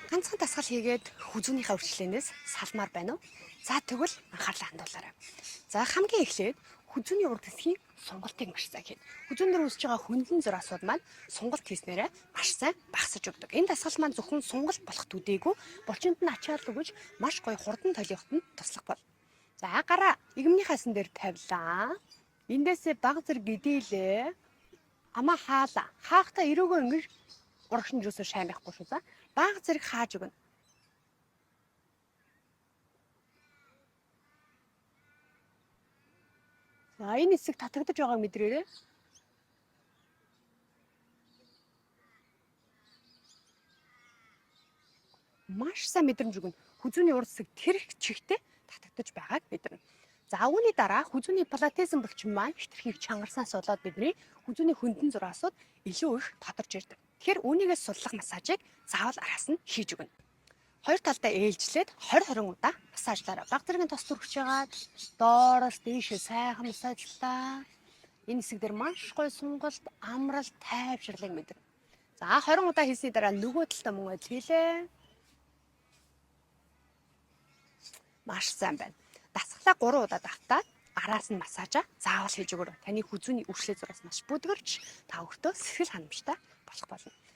Ганцхан дасгал хийгээд хүзүүнийхээ үрчлэнээс салмаар байна уу? За тэгвэл анхаарлаа хандуулаарай. За хамгийн эхлээд хүзүүний урд хэсгийн сунгалтыг маш сайн хийн. Хүзүүн дээр үүсэж байгаа хөндлөн зураасууд маань сунгалт хийснээрээ маш сайн багасж өгдөг. Энэ дасгал маань зөвхөн сунгалт болох төдийгүй булчинд нь ачаал өгөж маш гоё хурдан толиоход нь туслах бол. За гараа игмний хасан дээр тавилаа. Эндээсээ баг зэрэг гидээлээ. Амаа хаалаа. Хаахта өрөөгөө ингэж урагш нь юусоо шайн байхгүй шүү. За баг зэрэг хааж өгнө. За энэ хэсэг татагдаж байгааг мэдрээрэй. Маш сайн мэдрэмж өгнө. Хүзүүний урд хэсэг тэр их чихтэй татагдаж байгааг мэдэрнэ. За үүний дараа хүзүүний пилатесн булчин маань хитрхийг чангарсанаас болоод бидний хүзүүний хөндлөн зураасууд илүү их тодорч ирдэг. Тэгэхээр үүнийгээс суллах массажийг заавал араас нь хийж өгнө. Хоёр талдаа ээлжлээд 20 удаа массажлаарай. Баг зэргийн тос төрөгч яагаад доороос дээшээ сайхан массажлаа. Энэ хэсэг дээр маш гоё сунгалт, амрал, тайвширлыг мэдэрнэ. За 20 удаа хийсний дараа нөгөө талдаа мөн ажиллая. Маш сайн байна. Дасгалаа 3 удаа давтаад араас нь массажа заавал хийж өгөөрэй. Таны хүзүүний үрчлээ зураас маш бүдгэрч та өөртөө сэтгэл ханамжтай болох болно.